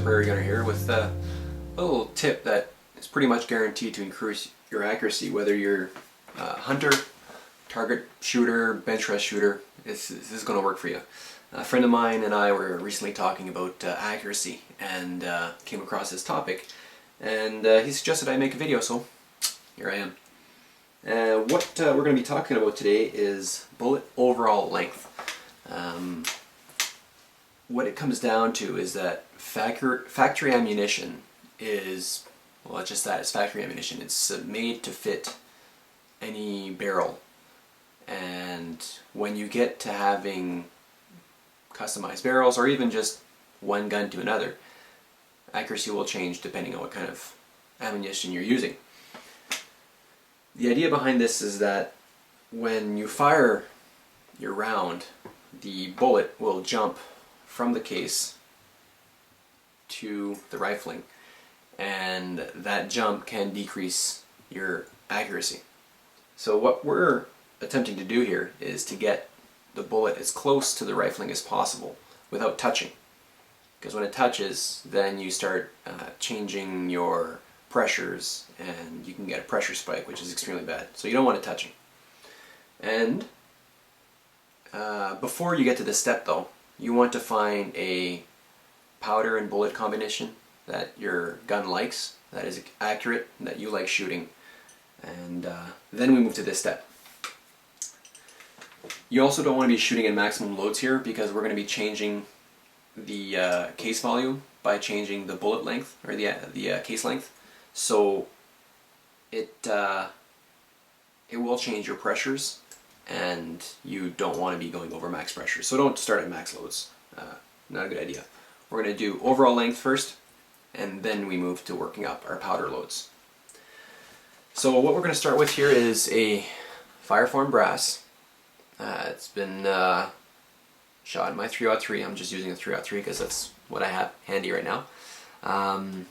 Prairie Gunner here with a little tip that is pretty much guaranteed to increase your accuracy, whether you're a hunter, target shooter, bench rest shooter. This is going to work for you. A friend of mine and I were recently talking about accuracy and came across this topic, and he suggested I make a video, so here I am. What we're going to be talking about today is bullet overall length. What it comes down to is that factory ammunition is, well, it's just that, it's factory ammunition. It's made to fit any barrel, and when you get to having customized barrels or even just one gun to another, accuracy will change depending on what kind of ammunition you're using. The idea behind this is that when you fire your round, the bullet will jump from the case to the rifling, and that jump can decrease your accuracy. So what we're attempting to do here is to get the bullet as close to the rifling as possible without touching, because when it touches, then you start changing your pressures and you can get a pressure spike, which is extremely bad. So you don't want it touching. And before you get to this step though, you want to find a powder and bullet combination that your gun likes, that is accurate, that you like shooting, and then we move to this step. You also don't want to be shooting in maximum loads here, because we're going to be changing the case volume by changing the bullet length, or the case length. So it will change your pressures, and you don't want to be going over max pressure. So don't start at max loads. Not a good idea. We're going to do overall length first, and then we move to working up our powder loads. So what we're going to start with here is a Fireform brass. It's been shot in my 303. I'm just using a 303 because that's what I have handy right now. I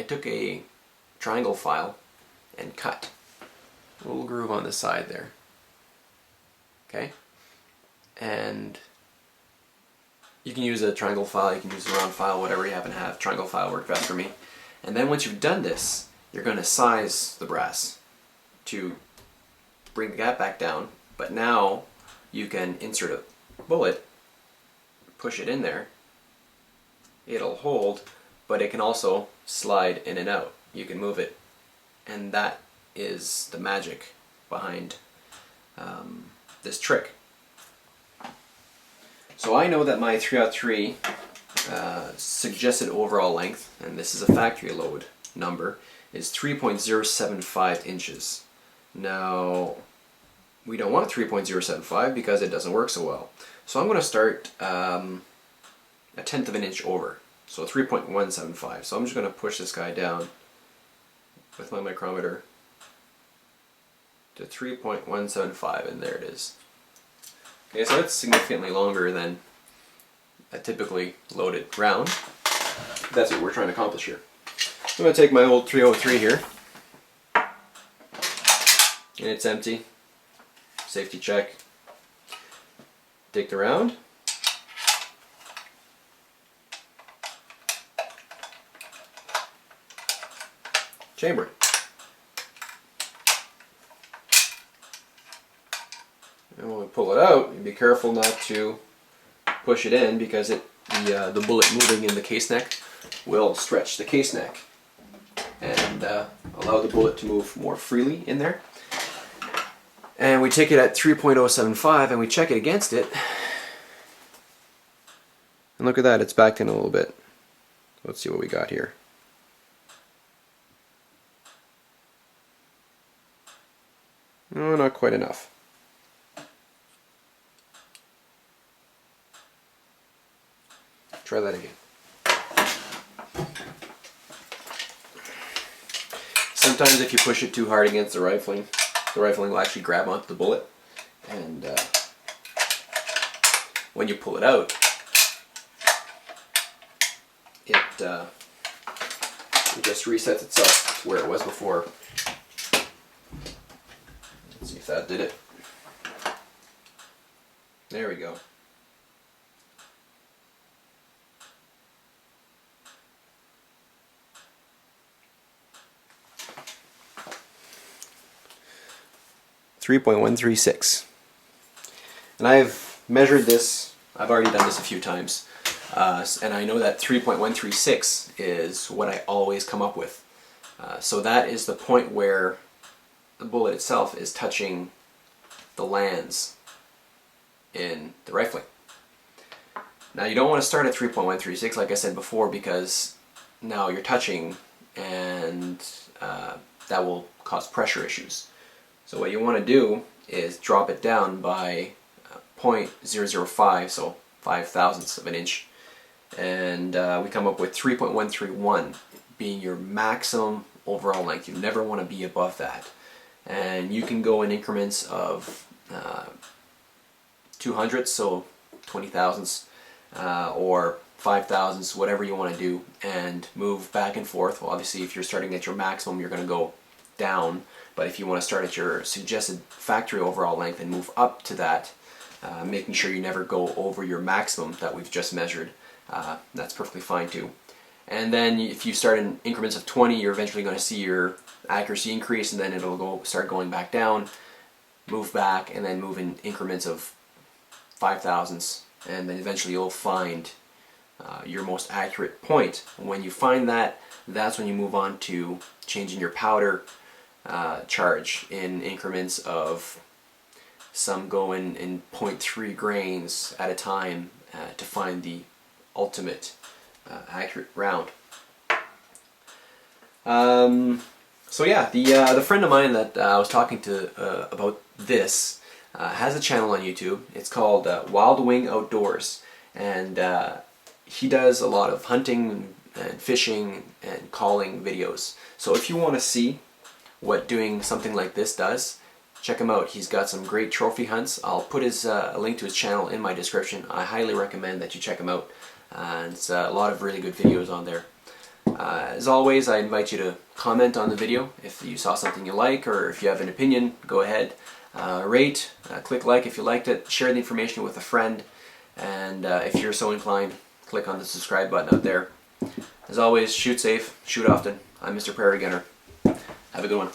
took a triangle file and cut a little groove on the side there. Okay? And you can use a triangle file, you can use a round file, whatever you happen to have. Triangle file worked best for me. And then once you've done this, you're going to size the brass to bring the gap back down. But now you can insert a bullet, push it in there, it'll hold, but it can also slide in and out. You can move it, and that is the magic behind this trick. So I know that my 303 suggested overall length, and this is a factory load number, is 3.075 inches. Now, we don't want 3.075 because it doesn't work so well. So I'm going to start a 1/10 of an inch over, so 3.175. So I'm just going to push this guy down with my micrometer to 3.175, and there it is. Okay, so that's significantly longer than a typically loaded round. That's what we're trying to accomplish here. I'm going to take my old 303 here, and it's empty. Safety check. Take the round. Chamber it. And when we pull it out, you be careful not to push it in, because the bullet moving in the case neck will stretch the case neck and allow the bullet to move more freely in there. And we take it at 3.075 and we check it against it. And look at that, it's backed in a little bit. Let's see what we got here. No, not quite enough. Try that again. Sometimes if you push it too hard against the rifling will actually grab onto the bullet, and when you pull it out, it just resets itself to where it was before. Let's see if that did it. There we go. 3.136. And I've measured this, I've already done this a few times, and I know that 3.136 is what I always come up with. So that is the point where the bullet itself is touching the lands in the rifling. Now you don't want to start at 3.136 like I said before, because now you're touching and that will cause pressure issues. So what you want to do is drop it down by 0.005, so 5/1000ths of an inch, and we come up with 3.131 being your maximum overall length. You never want to be above that, and you can go in increments of 200ths, so 20,000ths, or 5/1000ths, whatever you want to do, and move back and forth. Well, obviously if you're starting at your maximum you're going to go down, but if you want to start at your suggested factory overall length and move up to that, making sure you never go over your maximum that we've just measured, that's perfectly fine too. And then if you start in increments of 20, you're eventually going to see your accuracy increase, and then it'll start going back down, move back, and then move in increments of 5/1000ths, and then eventually you'll find your most accurate point. When you find that, that's when you move on to changing your powder charge in increments of, some go in 0.3 grains at a time to find the ultimate accurate round. So yeah, the friend of mine that I was talking to about this has a channel on YouTube. It's called Wild Wing Outdoors, and he does a lot of hunting and fishing and calling videos. So if you want to see what doing something like this does, check him out. He's got some great trophy hunts. I'll put his a link to his channel in my description. I highly recommend that you check him out. And it's a lot of really good videos on there. As always, I invite you to comment on the video if you saw something you like, or if you have an opinion, go ahead. Rate, click like if you liked it, share the information with a friend, and if you're so inclined, click on the subscribe button out there. As always, shoot safe, shoot often. I'm Mr. Prairie Gunner. Have a good one.